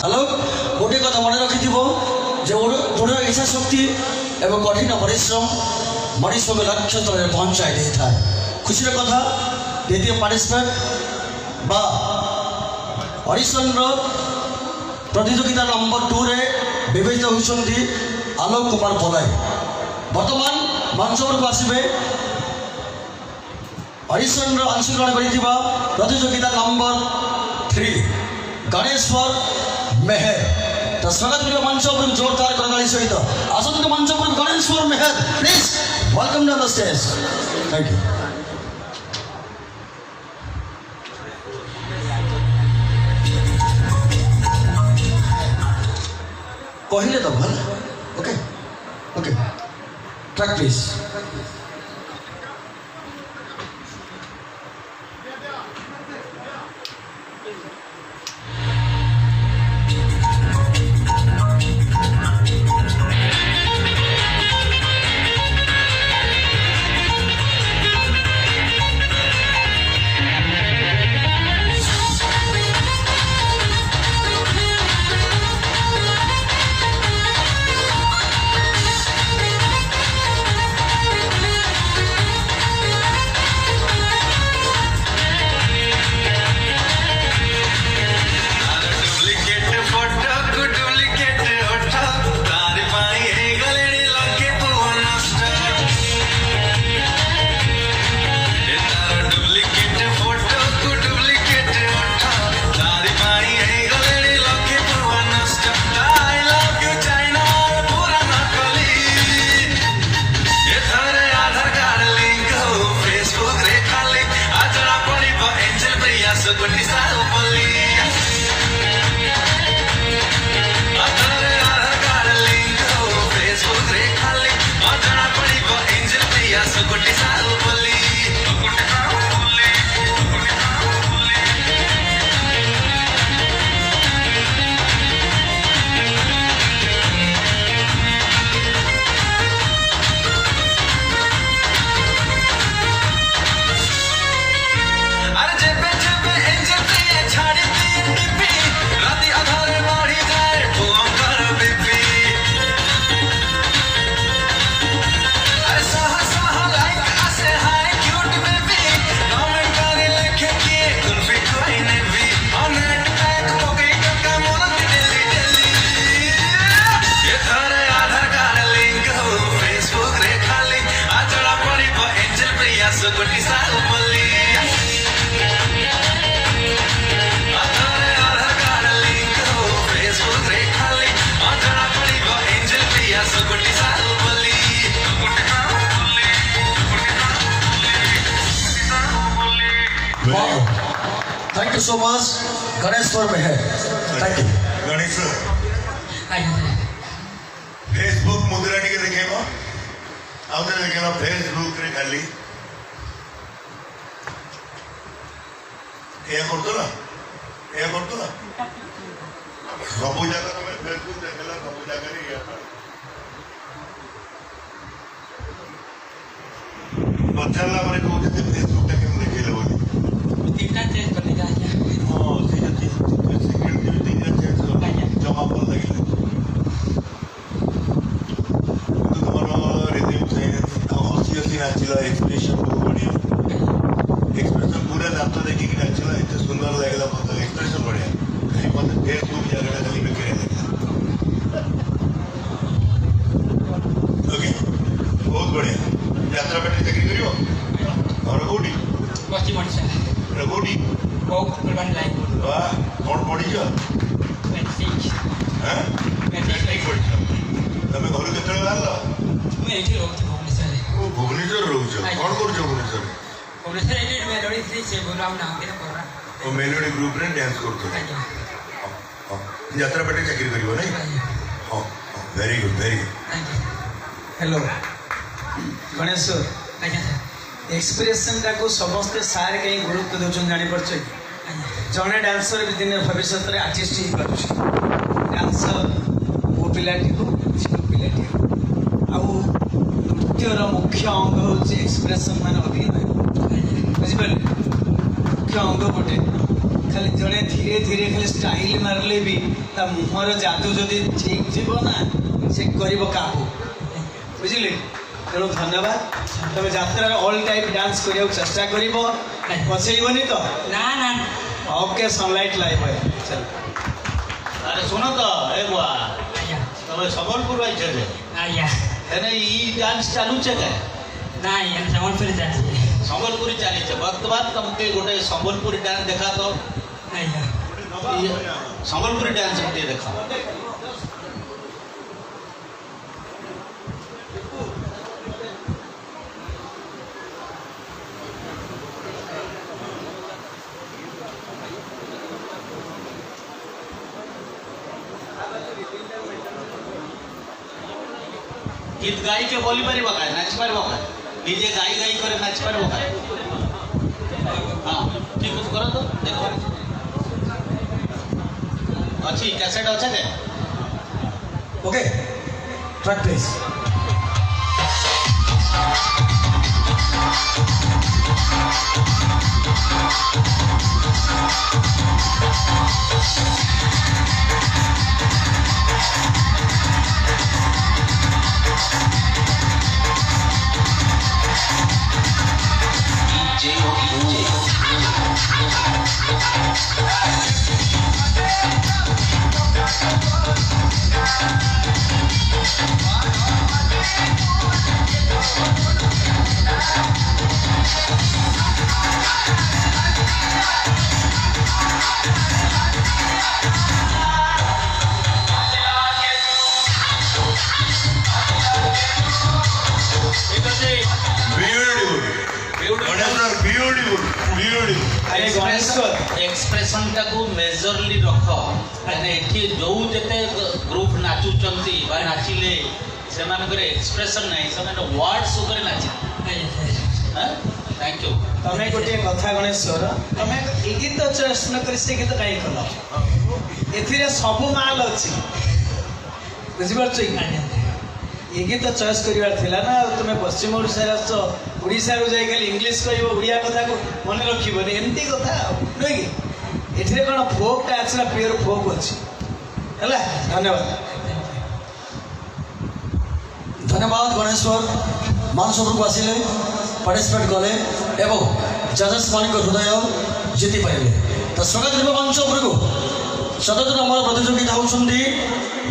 Hello गोटे कथा मन रखि दृढ़ इच्छा शक्ति एवं कठिन परिश्रम मनीष को लक्ष्य तले पहुँचाई दे था। खुशी कथा द्वितीय पार्टिसिपेट बा ऑडिशन प्रतियोगिता नंबर 2 रे विवेचित होती आलोक कुमार पदाई। वर्तमान मंच को आसवे ऑडिशन अंशग्रहण कर प्रतियोगिता नंबर 3 गणेश्वर मेहर। तो स्वागत करिए मंच पर जोरदार करताली सहित आसंत मंच पर Ganeshwar Mehar please welcome to the stage. Thank you. कहले तो भल okay okay track please. Thank you so much, Ganeshwar Meher. Thank you. Ganeshwar. Facebook मुद्रा टिके देखेगा, आउटे देखेगा Facebook रे खाली। ये करतो ना? सबू जगह तो मैं Facebook देखेला सबू जगह रे ये कर। बच्चा ला मरे को जैसे Facebook देखे मुझे खेले बोली। तीनटा चेंज करने जाएंगे। हाँ, सीधा सिक्योरिटी तीनटा चेंज करो। जमा कर लगे। तो तुम्हारा रिज्यूम चाहिए। ऑब्वियसली नेचुरल एक्सप्रेशन बहुत बढ़िया। एक्सप्रेशन पूरा दांतों देखी कि नेचुरल इतना सुंदर लगेगा मतलब एक्सप्रेशन बढ़िया। कहीं पर फेसबुक जगह कहीं पे करे लगता। ओके, बहुत बढ़िया। यात्रा पे तैयारी करियो। और कोडी। पश्चिम ओडिशा। रघुडी बहुत पुरानी लाइन। वाह कौन पढ़ी जो मैट्रिक हैं मैट्रिक पढ़ी तमे घर केतले बाहरलो मैं एठी रहउछि भुवनेश्वर। ओ भुवनेश्वर रहउछ कौन करछ भुवनेश्वर भुवनेश्वर एठी मेलोडी श्री से बोलाउ ना के करा ओ मेलोडी ग्रुप रे डांस करछ हां यात्रा पेटे चाकरी करिवो नै हां very good thank you. Hello Ganeshwar expression टाक समस्ते सारे कहीं गुरुत्व दौरान जापर जड़े डांसर भी दिन भविष्य में आर्टिस्ट हो पार डांसर पु पाटी हो झील पाटी हो नृत्यर मुख्य अंग हूँ एक्सप्रेशन मान अभिनय बुझे मुख्य अंग गोटे खाली जड़े धीरे धीरे खाली स्टाइल मारले भी ता मुहर जादू जदि ठीक थी ना से कर काबू बुझिले तेणु धन्यवाद तुम यात्रा ऑल टाइप डांस करने चेष्टा कर पछेबनी तो ना ना ओके सनलाइट लाइव है चल अरे सुनो तो ए बुआ आया તમે સંબલપુર આવી છે आया એને ઈ डांस ચાલુ છે કે ना ये संबलपुर जाती है ସମ୍ବଲପୁରୀ ଚାଲି છે ବର୍ତ୍ତମାନ ତମକେ ଗୋଟେ ସମ୍ବଲପୁରୀ ଡ୍ୟାନ୍ସ ଦେଖା ତ आया ସମ୍ବଲପୁରୀ ଡ୍ୟାନ୍ସ ଗୋଟେ ଦେଖା गीत गाई के बोली पार का नाच पार का निजे गाई गाई करे नाच पार का हाँ ठीक कुछ करो तो देखो अच्छी कैसेट अच्छा है ओके ट्रैक प्लीज एक्सप्रेशन टाकू मेजरली रख मैंने एठी जो जते ग्रुप नाचुचंती बा नाचिले सेमानकर एक्सप्रेशन नहीं सेमाने वर्ड्स ऊपर नाची हां थैंक यू तमें गोटे कथा गणेश्वर तमें ए गीत चॉइस न कर से गीत काई कल एथिरे सब माल अछि बुझिबार छै ये गीत चॉइस करिवार थिला ना तुम पश्चिम ओडिसा आस ओडिसा रो जाई खाली इंग्लिश कहबो ओडिया कथा को मन रखिबो एमती कथा नै कि एथिरे कोन फोक टा आछला प्योर फोक अछि हला धन्यवाद धन्यवाद गणेश्वर मानसपुर को आसिले पार्टिसिपेट कले एवं जजेस मान हृदय जीति पारे तो स्वागत मंच उपरको सतत नंबर प्रतियोगिता होती